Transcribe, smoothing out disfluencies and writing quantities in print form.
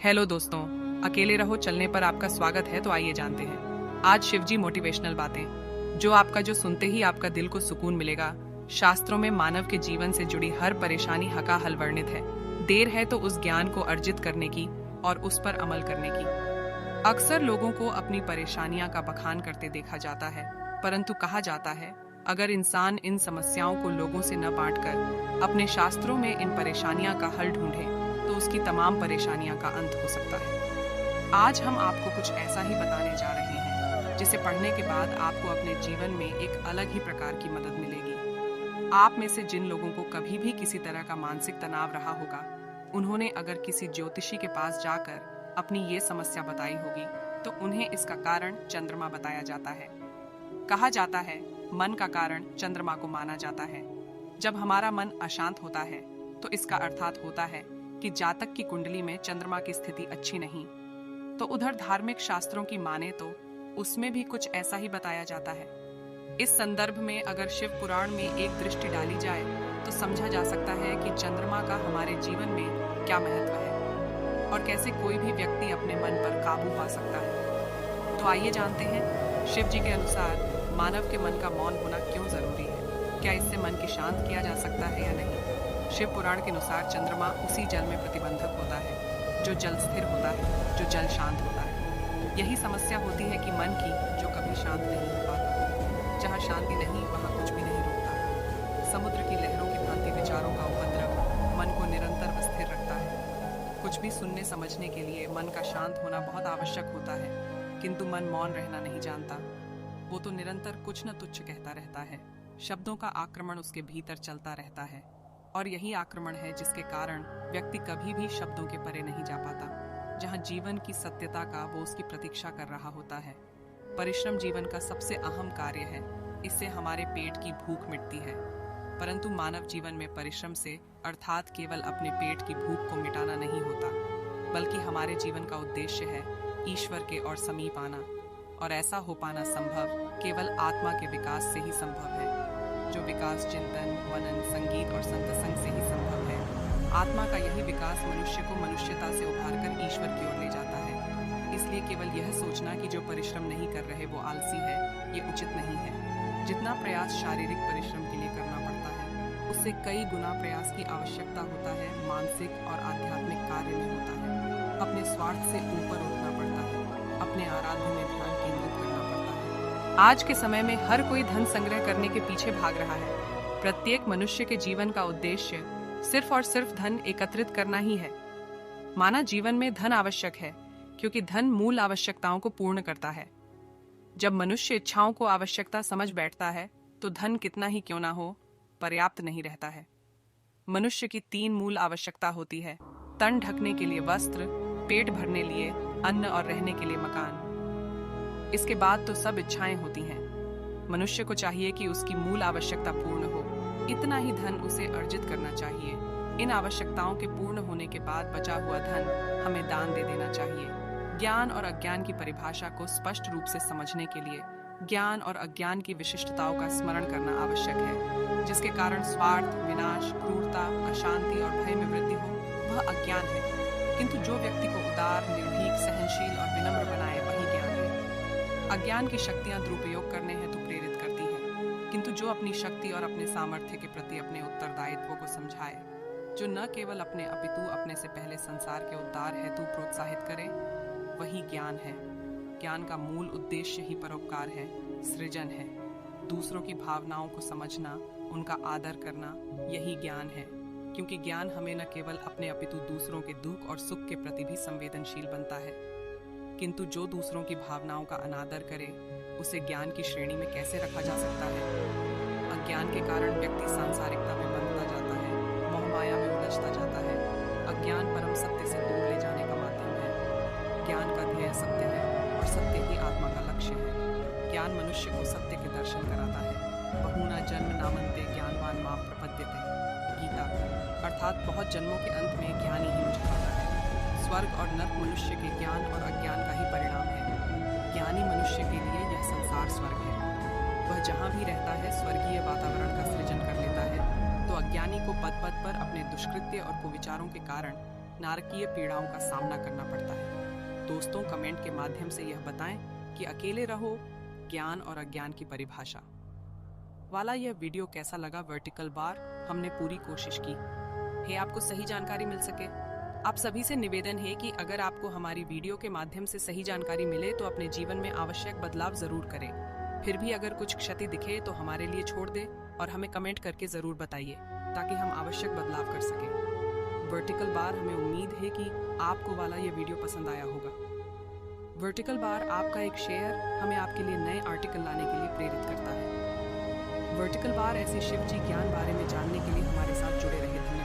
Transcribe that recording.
Hello दोस्तों, अकेले रहो चलने पर आपका स्वागत है। तो आइए जानते हैं आज शिवजी मोटिवेशनल बातें, जो सुनते ही आपका दिल को सुकून मिलेगा। शास्त्रों में मानव के जीवन से जुड़ी हर परेशानी हका हल वर्णित है। देर है तो उस ज्ञान को अर्जित करने की और उस पर अमल करने की। अक्सर लोगों को अपनी परेशानियां का बखान करते देखा जाता है, परंतु कहा जाता है अगर इंसान इन समस्याओं को लोगों से न बांटकर अपने शास्त्रों में इन परेशानियां का हल ढूंढे तो उसकी तमाम परेशानियां का अंत हो सकता है। आज हम आपको कुछ ऐसा ही बताने जा रहे हैं जिसे पढ़ने के बाद आपको अपने जीवन में एक अलग ही प्रकार की मदद मिलेगी। आप में से जिन लोगों को कभी भी किसी तरह का मानसिक तनाव रहा होगा, उन्होंने अगर किसी ज्योतिषी के पास जाकर अपनी ये समस्या बताई होगी तो उन्हें इसका कारण चंद्रमा बताया जाता है। कहा जाता है मन का कारण चंद्रमा को माना जाता है। जब हमारा मन अशांत होता है तो इसका अर्थात होता है कि जातक की कुंडली में चंद्रमा की स्थिति अच्छी नहीं। तो उधर धार्मिक शास्त्रों की माने तो उसमें भी कुछ ऐसा ही बताया जाता है। इस संदर्भ में अगर शिव पुराण में एक दृष्टि डाली जाए तो समझा जा सकता है कि चंद्रमा का हमारे जीवन में क्या महत्व है और कैसे कोई भी व्यक्ति अपने मन पर काबू पा सकता है। तो आइए जानते हैं शिव जी के अनुसार मानव के मन का मौन होना क्यों जरूरी है। क्या इससे मन की शांत किया जा सकता है या नहीं। शिव पुराण के अनुसार चंद्रमा उसी जल में प्रतिबंधक होता है जो जल स्थिर होता है, जो जल शांत होता है। यही समस्या होती है कि मन की, जो कभी शांत नहीं हो पाता। जहाँ शांति नहीं वहाँ कुछ भी नहीं रुकता। समुद्र की लहरों की भांति विचारों का उपद्रव मन को निरंतर स्थिर रखता है। कुछ भी सुनने समझने के लिए मन का शांत होना बहुत आवश्यक होता है, किंतु मन मौन रहना नहीं जानता। वो तो निरंतर कुछ न तुच्छ कहता रहता है। शब्दों का आक्रमण उसके भीतर चलता रहता है और यही आक्रमण है जिसके कारण व्यक्ति कभी भी शब्दों के परे नहीं जा पाता। जहाँ जीवन की सत्यता का वो उसकी प्रतीक्षा कर रहा होता है। परिश्रम जीवन का सबसे अहम कार्य है। इससे हमारे पेट की भूख मिटती है। परंतु मानव जीवन में परिश्रम से अर्थात केवल अपने पेट की भूख को मिटाना नहीं होता, बल्कि हमारे जीवन का उद्देश्य है ईश्वर के और समीप आना। और ऐसा हो पाना संभव केवल आत्मा के विकास से ही संभव है, जो विकास चिंतन, मनन, संगीत और संतसंग से ही संभव है। आत्मा का यही विकास मनुष्य को मनुष्यता से उभारकर ईश्वर की ओर ले जाता है। इसलिए केवल यह सोचना कि जो परिश्रम नहीं कर रहे वो आलसी है, ये उचित नहीं है। जितना प्रयास शारीरिक परिश्रम के लिए करना पड़ता है, उससे कई गुना प्रयास की आवश्यकता होता है मानसिक और आध्यात्मिक कार्य में होता है। अपने स्वार्थ से ऊपर उठना पड़ता है, अपने आराध्य में ध्यान केंद्रित करना पड़ता है। आज के समय में हर कोई धन संग्रह करने के पीछे भाग रहा है। प्रत्येक मनुष्य के जीवन का उद्देश्य सिर्फ और सिर्फ धन एकत्रित करना ही है। माना जीवन में धन आवश्यक है क्योंकि धन मूल आवश्यकताओं को पूर्ण करता है। जब मनुष्य इच्छाओं को आवश्यकता समझ बैठता है तो धन कितना ही क्यों ना हो, पर्याप्त नहीं रहता है। मनुष्य की 3 मूल आवश्यकता होती है: तन ढकने के लिए वस्त्र, पेट भरने लिए अन्न और रहने के लिए मकान। इसके बाद तो सब इच्छाएं होती हैं। मनुष्य को चाहिए कि उसकी मूल आवश्यकता पूर्ण हो, इतना ही धन उसे अर्जित करना चाहिए। इन आवश्यकताओं के पूर्ण होने के बाद बचा हुआ धन हमें दान दे देना चाहिए। ज्ञान और अज्ञान की परिभाषा को स्पष्ट रूप से समझने के लिए ज्ञान और अज्ञान की विशिष्टताओं का स्मरण करना आवश्यक है। जिसके कारण स्वार्थ, विनाश, क्रूरता, अशांति और भय में वृद्धि हो, वह अज्ञान है। किंतु जो व्यक्ति को उदार, निर्भीक, सहनशील और विनम्र बनाए वही ज्ञान है। अज्ञान की शक्तियां दुरुपयोग करने हेतु प्रेरित करती हैं, किंतु जो अपनी शक्ति और अपने सामर्थ्य के प्रति अपने उत्तरदायित्व को समझाए, जो न केवल अपने अपितु अपने से पहले संसार के उद्धार हेतु प्रोत्साहित करे, वही ज्ञान है। ज्ञान का मूल उद्देश्य ही परोपकार है, सृजन है। दूसरों की भावनाओं को समझना, उनका आदर करना, यही ज्ञान है। क्योंकि ज्ञान हमें न केवल अपने अपितु दूसरों के दुख और सुख के प्रति भी संवेदनशील बनता है, किंतु जो दूसरों की भावनाओं का अनादर करे उसे ज्ञान की श्रेणी में कैसे रखा जा सकता है। अज्ञान के कारण व्यक्ति सांसारिकता में बंधता जाता है, मोहमाया में उलझता जाता है। अज्ञान परम सत्य से दूर ले जाने का माध्यम है। ज्ञान का ध्येय सत्य है और सत्य ही आत्मा का लक्ष्य है। ज्ञान मनुष्य को सत्य के दर्शन कराता है। बहुना जन्म नामन्ते ज्ञानवान मां प्रपद्यते, गीता। अर्थात बहुत जन्मों के अंत में ज्ञानी ही मुझे पाता है। स्वर्ग और नर्क मनुष्य के ज्ञान और अज्ञान का ही परिणाम है। ज्ञानी मनुष्य के लिए यह संसार स्वर्ग है। वह जहाँ भी रहता है स्वर्गीय वातावरण का सृजन कर लेता है। तो अज्ञानी को पद पद पर अपने दुष्कृत्य और कुविचारों के कारण नारकीय पीड़ाओं का सामना करना पड़ता है। दोस्तों, कमेंट के माध्यम से यह बताएं कि अकेले रहो, ज्ञान और अज्ञान की परिभाषा वाला यह वीडियो कैसा लगा। वर्टिकल बार हमने पूरी कोशिश की है आपको सही जानकारी मिल सके। आप सभी से निवेदन है कि अगर आपको हमारी वीडियो के माध्यम से सही जानकारी मिले तो अपने जीवन में आवश्यक बदलाव जरूर करें। फिर भी अगर कुछ क्षति दिखे तो हमारे लिए छोड़ दे और हमें कमेंट करके जरूर बताइए ताकि हम आवश्यक बदलाव कर सकें। वर्टिकल बार, हमें उम्मीद है कि आपको वाला यह वीडियो पसंद आया होगा। वर्टिकल बार, आपका एक शेयर हमें आपके लिए नए आर्टिकल लाने के लिए प्रेरित करता है। वर्टिकल बार ऐसे शिव जी ज्ञान बारे में जानने के लिए हमारे साथ जुड़े रहे।